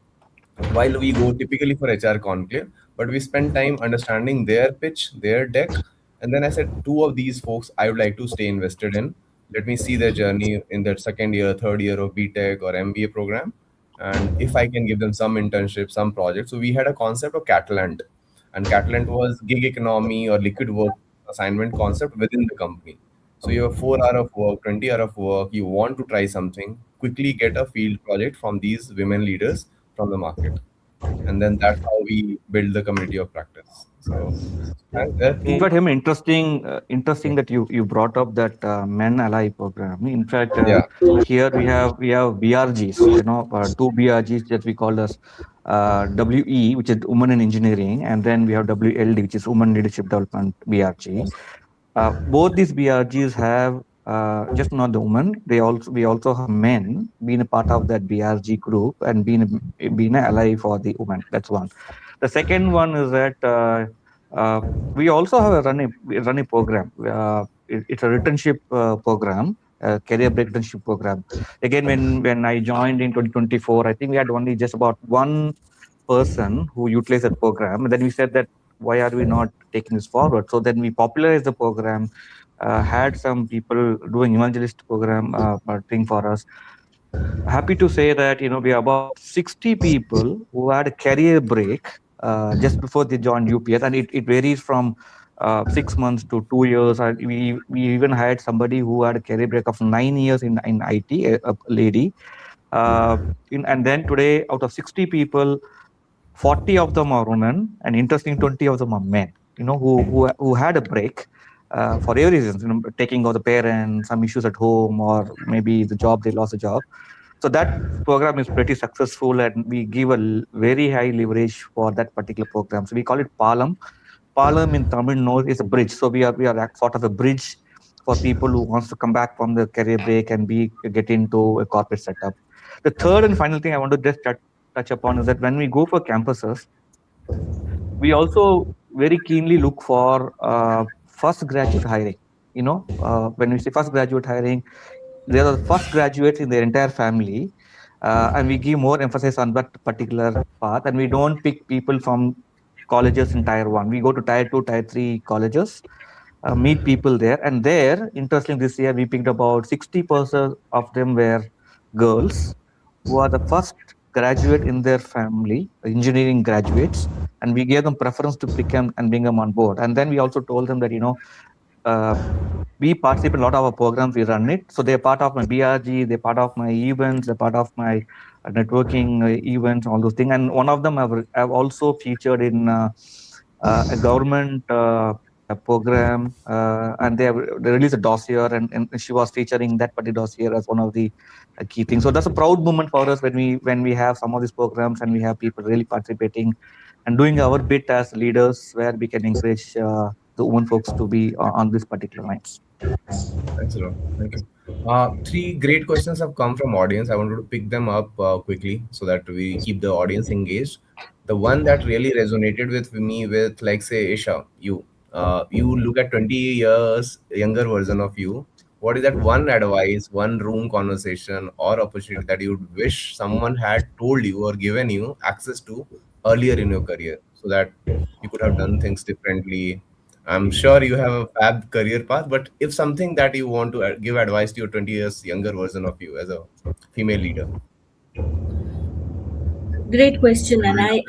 while we go typically for HR conclave, but we spend time understanding their pitch, their deck, and then I said, two of these folks I would like to stay invested in. Let me see their journey in their second year, third year of BTech or MBA program, and if I can give them some internship, some project. So we had a concept of Catalant, and Catalant was gig economy or liquid work assignment concept within the company. So you have 4 hour of work, 20 hour of work. You want to try something, quickly get a field project from these women leaders from the market, and then that's how we build the community of practice. So there are In two. fact, him interesting that you brought up that Men Ally program. In fact, Yeah. here we have BRGs. Two BRGs that we call as WE, which is Women in Engineering, and then we have WLD, which is Women Leadership Development BRG. Both these BRGs have just not the women. We also have men being a part of that BRG group and being an ally for the women. That's one. The second one is that uh, we also have a running program. It's a returnship program, career break returnship program. Again, when I joined in 2024, I think we had only just about one person who utilized that program. And then we said that why are we not taking this forward? So then we popularized the program, had some people doing evangelist program thing for us. Happy to say that we are about 60 people who had a career break just before they joined UPS, and it varies from 6 months to 2 years. We even had somebody who had a career break of 9 years in IT, a lady. And then today, out of 60 people, 40 of them are women, and interesting, 20 of them are men, who had a break for every reason, taking of the parents, some issues at home, or maybe the job, they lost a job. So that program is pretty successful, and we give very high leverage for that particular program. So we call it Palam. Palam in Tamil knows is a bridge. So we are sort of a bridge for people who wants to come back from the career break and get into a corporate setup. The third and final thing I want to just touch upon is that when we go for campuses, we also very keenly look for first graduate hiring. When we say first graduate hiring, they are the first graduates in their entire family, and we give more emphasis on that particular path. And we don't pick people from colleges in tier one. We go to tier two, tier three colleges, meet people there. And there, interestingly, this year we picked about 60% of them were girls who are the first graduate in their family, engineering graduates, and we gave them preference to pick them and bring them on board. And then we also told them that uh, we participate in a lot of our programs, we run it. So they're part of my BRG, they're part of my events, they're part of my networking events, all those things. And one of them have also featured in a government program, and they released a dossier, and she was featuring that particular dossier as one of the key things. So that's a proud moment for us when we have some of these programs and we have people really participating and doing our bit as leaders, where we can encourage the women folks to be on these particular lines. Thanks a lot. Thank you. Three great questions have come from audience. I wanted to pick them up quickly so that we keep the audience engaged. The one that really resonated with me, with like say Isha, you look at 20 years younger version of you. What is that one advice, one room conversation or opportunity that you would wish someone had told you or given you access to earlier in your career, so that you could have done things differently? I'm sure you have a fab career path, but if something that you want to give advice to your 20 years younger version of you as a female leader. Great question, and I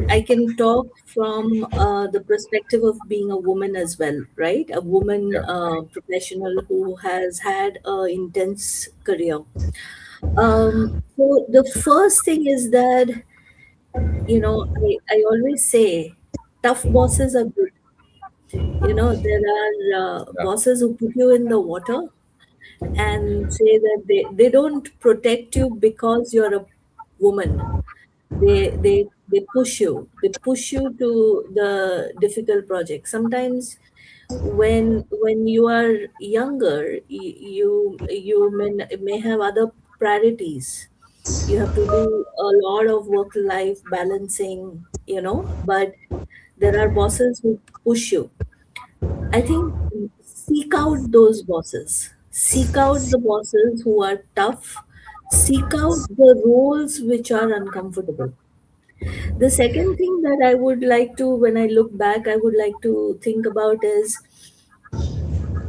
I can talk from the perspective of being a woman as well, right? A woman Yeah. professional who has had an intense career. So the first thing is that I always say tough bosses are good. There are Yeah. bosses who put you in the water and say that they don't protect you because you're a woman. They push you to the difficult project. Sometimes when you are younger, you may have other priorities. You have to do a lot of work life balancing, but there are bosses who push you. I think seek out those bosses. Seek out the bosses who are tough. Seek out the roles which are uncomfortable. The second thing that I would like to, when I look back, I would like to think about is,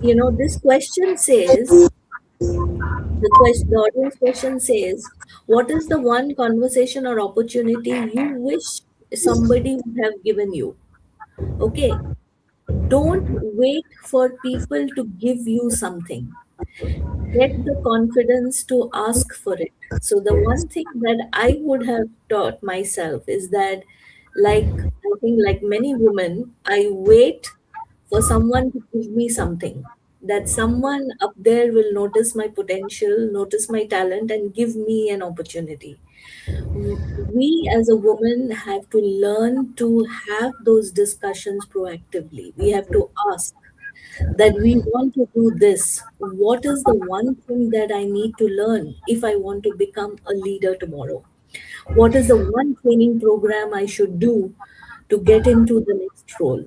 this question says, the audience question says, what is the one conversation or opportunity you wish somebody would have given you? Okay. Don't wait for people to give you something. Get the confidence to ask for it. So the one thing that I would have taught myself is that, like, I think like many women, I wait for someone to give me something. That someone up there will notice my potential, notice my talent, and give me an opportunity. We as a woman have to learn to have those discussions proactively. We have to ask that we want to do this. What is the one thing that I need to learn if I want to become a leader tomorrow? What is the one training program I should do to get into the next role?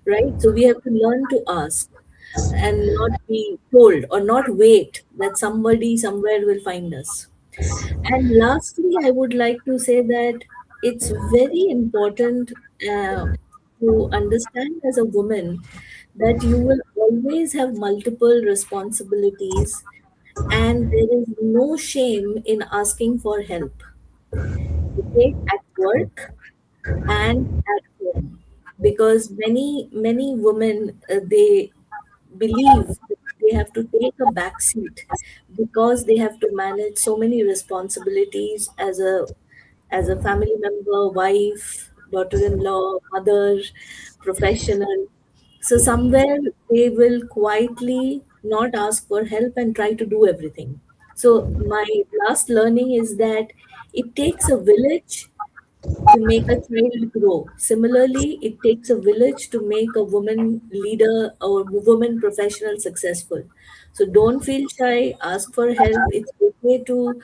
Right? So we have to learn to ask and not be told or not wait that somebody somewhere will find us. And lastly, I would like to say that it's very important to understand as a woman that you will always have multiple responsibilities and there is no shame in asking for help. Okay, at work and at home, because many women they believe that they have to take a back seat because they have to manage so many responsibilities as a family member, wife, daughter-in-law, mother, professional. So somewhere they will quietly not ask for help and try to do everything. So my last learning is that it takes a village to make a child grow. Similarly, it takes a village to make a woman leader or woman professional successful. So don't feel shy, ask for help. It's okay to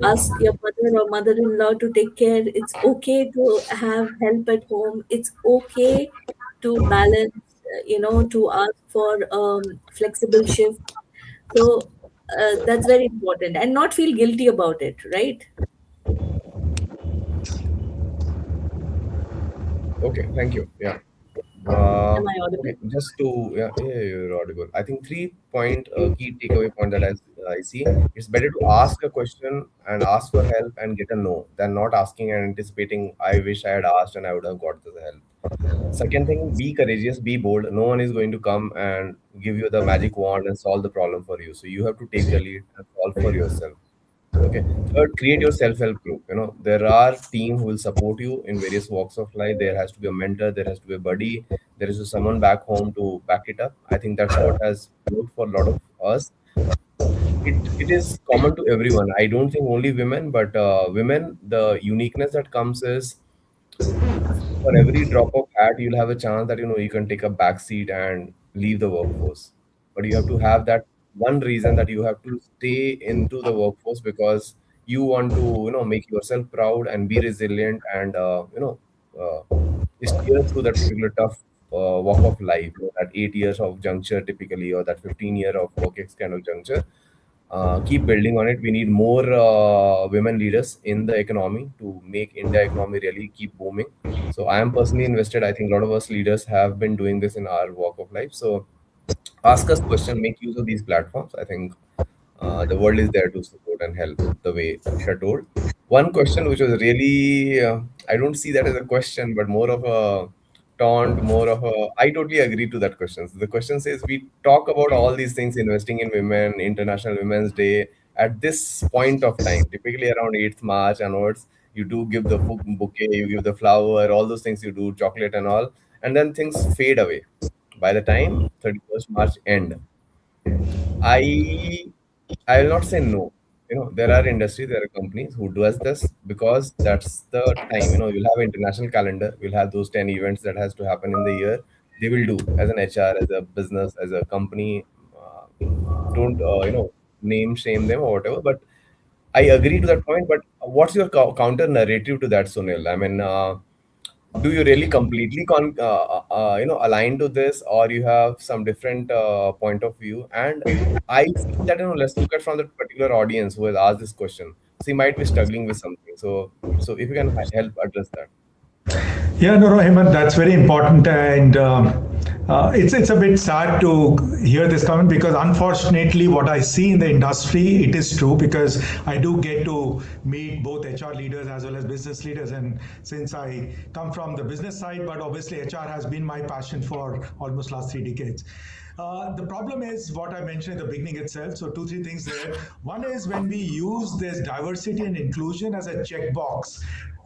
ask your mother or mother-in-law to take care. It's okay to have help at home. It's okay to balance, to ask for flexible shift. So that's very important and not feel guilty about it, right? Okay, thank you. Yeah. Am I audible? Okay, just to yeah, you're audible. I think key takeaway point that I see, it's better to ask a question and ask for help and get a no than not asking and anticipating. I wish I had asked and I would have got the help. Second thing, be courageous, be bold. No one is going to come and give you the magic wand and solve the problem for you. So you have to take the lead and solve for yourself. Okay. Third, create your self-help group. There are team who will support you in various walks of life. There has to be a mentor, there has to be a buddy, there is someone back home to back it up. I think that's what has worked for a lot of us. It is common to everyone. I don't think only women, but women, the uniqueness that comes is for every drop of hat, you'll have a chance that you can take a back seat and leave the workforce. But you have to have that one reason that you have to stay into the workforce because you want to make yourself proud and be resilient and steer through that particular tough walk of life. That 8 years of juncture typically, or that 15 year of work ex kind of juncture. Keep building on it. We need more women leaders in the economy to make India economy really keep booming. So I am personally invested. I think a lot of us leaders have been doing this in our walk of life. So ask us question, make use of these platforms. I think the world is there to support and help the way Usha told. One question which was really, I don't see that as a question, but more of a taunt, more of a, I totally agree to that question. So the question says, we talk about all these things, investing in women, International Women's Day, at this point of time, typically around 8th March onwards, you do give the bouquet, you give the flower, all those things you do, chocolate and all, and then things fade away. By the time 31st March end, I I will not say no. There are industries, there are companies who does this because that's the time. You'll have international calendar. We'll have those 10 events that has to happen in the year. They will do as an HR, as a business, as a company. Don't name shame them or whatever, but I agree to that point, but what's your counter narrative to that, Sunil? I mean, do you really completely align to this, or you have some different point of view? And I feel that, let's look at from that particular audience who has asked this question. So he might be struggling with something. So if you can help address that. Yeah, no, Hemant, that's very important, and it's a bit sad to hear this comment because unfortunately, what I see in the industry, it is true because I do get to meet both HR leaders as well as business leaders, and since I come from the business side, but obviously HR has been my passion for almost last 3 decades. The problem is what I mentioned in the beginning itself. So, two, three things there. One is when we use this diversity and inclusion as a checkbox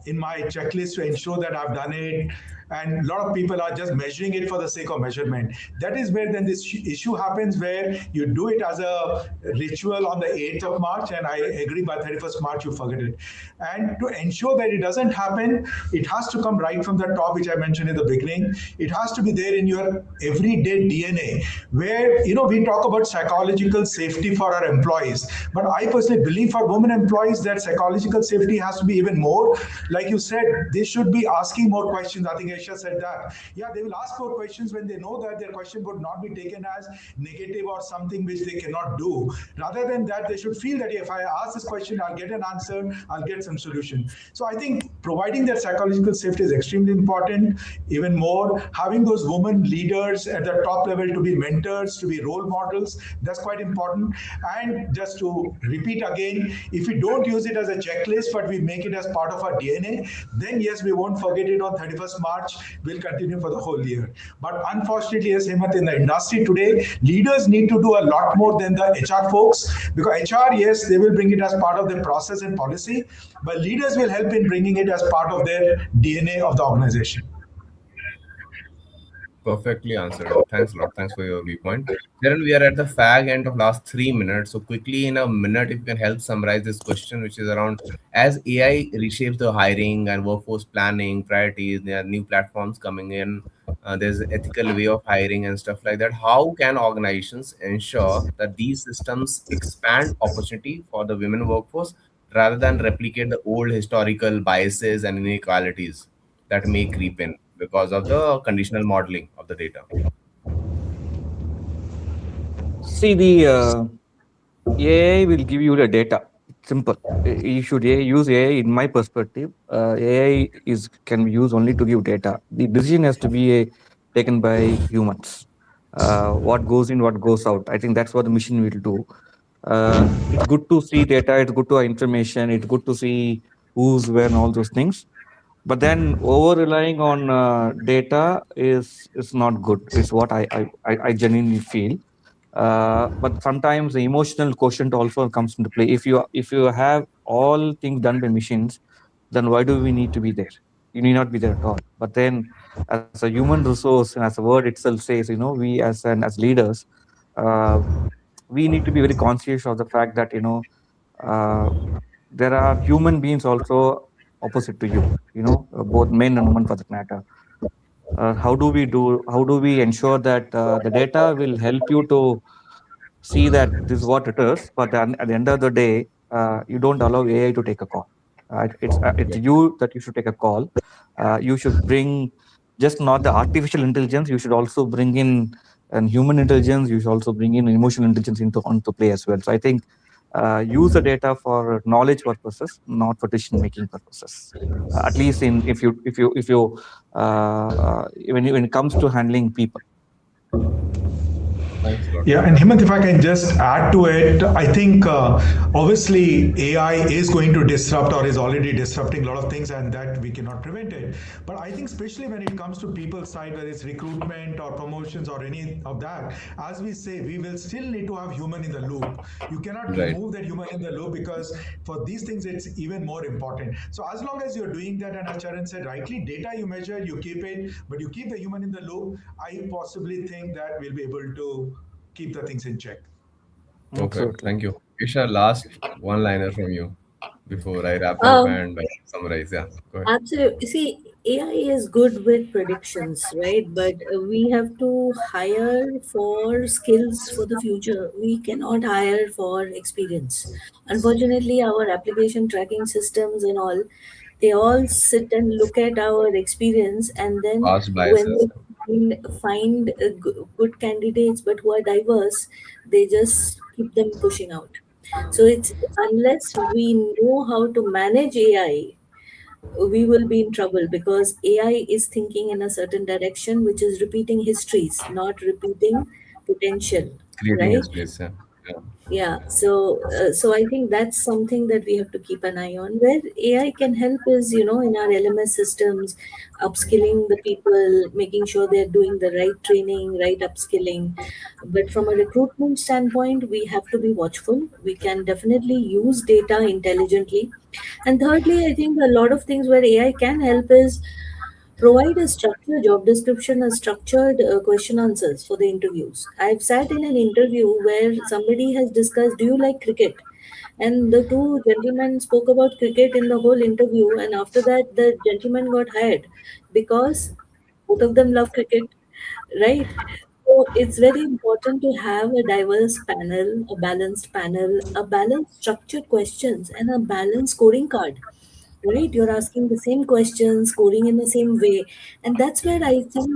in my checklist to ensure that I've done it. And a lot of people are just measuring it for the sake of measurement. That is where then this issue happens where you do it as a ritual on the 8th of March, and I agree by 31st March you forget it. And to ensure that it doesn't happen, it has to come right from the top, which I mentioned in the beginning. It has to be there in your everyday DNA, where we talk about psychological safety for our employees. But I personally believe for women employees that psychological safety has to be even more. Like you said, they should be asking more questions. I think Aisha said that. Yeah, they will ask more questions when they know that their question would not be taken as negative or something which they cannot do. Rather than that, they should feel that if I ask this question, I'll get an answer, I'll get some solution. So I think providing that psychological safety is extremely important. Even more, having those women leaders at the top level to be mentors, to be role models, that's quite important. And just to repeat again, if we don't use it as a checklist, but we make it as part of our DNA, then yes, we won't forget it on 31st March. We'll continue for the whole year. But unfortunately, yes, Hemant, in the industry today, leaders need to do a lot more than the HR folks because HR, yes, they will bring it as part of their process and policy, but leaders will help in bringing it as part of their DNA of the organization. Perfectly answered. Thanks a lot. Thanks for your viewpoint. Darren, we are at the fag end of last 3 minutes. So quickly in a minute, if you can help summarize this question, which is around as AI reshapes the hiring and workforce planning priorities, there are new platforms coming in. There's ethical way of hiring and stuff like that. How can organizations ensure that these systems expand opportunity for the women workforce rather than replicate the old historical biases and inequalities that may creep in because of the conditional modeling of the data? See, the AI will give you the data. It's simple. You should use AI. In my perspective, AI is can be used only to give data. The decision has to be taken by humans. What goes in, what goes out. I think that's what the machine will do. It's good to see data. It's good to have information. It's good to see who's where and all those things. But then over relying on data is not good. Is what I genuinely feel. But sometimes the emotional quotient also comes into play. If you have all things done by machines, then why do we need to be there? You need not be there at all. But then, as a human resource and as the word itself says, we as leaders, uh, we need to be very conscious of the fact that uh, there are human beings also opposite to you. Both men and women for that matter. How do we ensure that the data will help you to see that this is what it is, but then at the end of the day, you don't allow AI to take a call. It's Yeah. you that you should take a call. You should bring just not the artificial intelligence. You should also bring in and human intelligence. You should also bring in emotional intelligence into onto play as well. So I think use the data for knowledge purposes, not for decision making purposes. At least in if you when it comes to handling people. Thanks a lot. Yeah, and Hemant, if I can just add to it, I think obviously AI is going to disrupt or is already disrupting a lot of things, and that we cannot prevent it. But I think, especially when it comes to people's side, whether it's recruitment or promotions or any of that, as we say, we will still need to have human in the loop. You cannot Right. remove that human in the loop because for these things, it's even more important. So, as long as you're doing that, and as Charan said rightly, data you measure, you keep it, but you keep the human in the loop, I possibly think that we'll be able to keep the things in check. Perfect. Absolutely. Thank you. Isha, last one liner from you before I wrap up Um, and summarize. Yeah, go ahead. Absolutely. See, AI is good with predictions, right? But we have to hire for skills for the future. We cannot hire for experience. Unfortunately, our application tracking systems and all, they all sit and look at our experience, and then Past when biases. they find good candidates but who are diverse, they just keep them pushing out. So it's unless we know how to manage AI, we will be in trouble because AI is thinking in a certain direction, which is repeating histories, not repeating potential, Creating right? histories. Yeah. Yeah. Yeah. So I think that's something that we have to keep an eye on. Where AI can help is, in our LMS systems, upskilling the people, making sure they're doing the right training, right upskilling. But from a recruitment standpoint, we have to be watchful. We can definitely use data intelligently. And thirdly, I think a lot of things where AI can help is provide a structured job description, a structured question answers for the interviews. I've sat in an interview where somebody has discussed, do you like cricket? And the two gentlemen spoke about cricket in the whole interview, and after that, the gentleman got hired because both of them love cricket, right? So it's very important to have a diverse panel, a balanced structured questions, and a balanced scoring card, right? You're asking the same questions, scoring in the same way, and that's where I think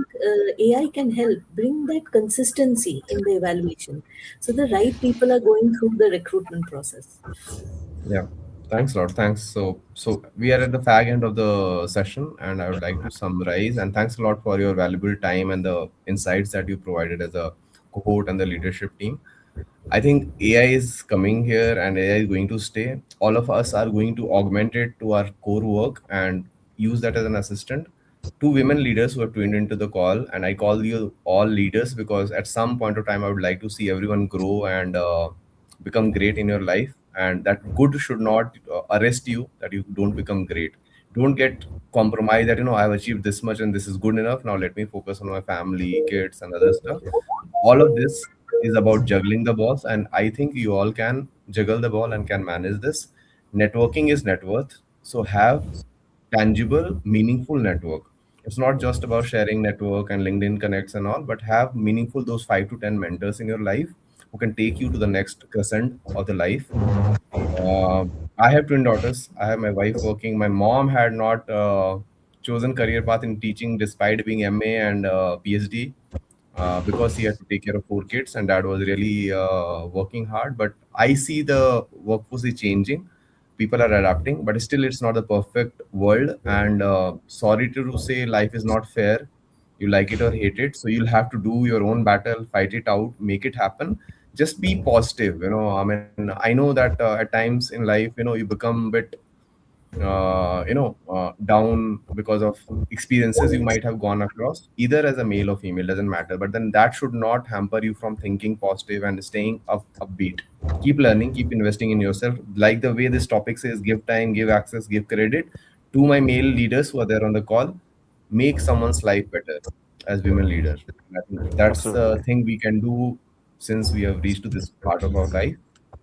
AI can help bring that consistency in the evaluation, so the right people are going through the recruitment process. Yeah. Thanks a lot. Thanks. So we are at the fag end of the session, and I would like to summarize. And thanks a lot for your valuable time and the insights that you provided as a cohort and the leadership team. I think AI is coming here and AI is going to stay. All of us are going to augment it to our core work and use that as an assistant. Two women leaders who have tuned into the call, and I call you all leaders because at some point of time, I would like to see everyone grow and become great in your life. And that good should not arrest you that you don't become great. Don't get compromised that, I've achieved this much and this is good enough. Now let me focus on my family, kids, and other stuff. All of this is about juggling the balls, and I think you all can juggle the ball and can manage this. Networking is net worth, so have tangible, meaningful network. It's not just about sharing network and LinkedIn connects and all, but have meaningful those 5 to 10 mentors in your life who can take you to the next crescent of the life. uh, I have twin daughters. I have my wife working. My mom had not chosen career path in teaching despite being MA and PhD because he had to take care of 4 kids, and dad was really working hard. But I see the workforce is changing. People are adapting, but still it's not the perfect world. And sorry to say, life is not fair. You like it or hate it, so you'll have to do your own battle, fight it out, make it happen. Just be positive. I mean, I know that at times in life, you become a bit down because of experiences you might have gone across, either as a male or female, doesn't matter. But then that should not hamper you from thinking positive and staying upbeat. Keep learning, keep investing in yourself. Like the way this topic says, give time, give access, give credit. To my male leaders who are there on the call, make someone's life better as women leader. I think that's Absolutely. the thing we can do since we have reached to this part of our life.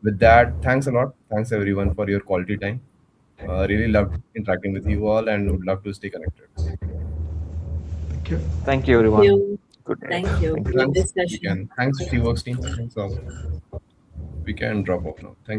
With that, thanks a lot. Thanks everyone for your quality time. Really loved interacting with you all and would love to stay connected. Thank you. Thank you, Thank everyone. you. Good night. Thank you. Thank you. Great Thanks. We discussion. can. Thanks, She Works team. Thanks all. We can drop off now. Thank you.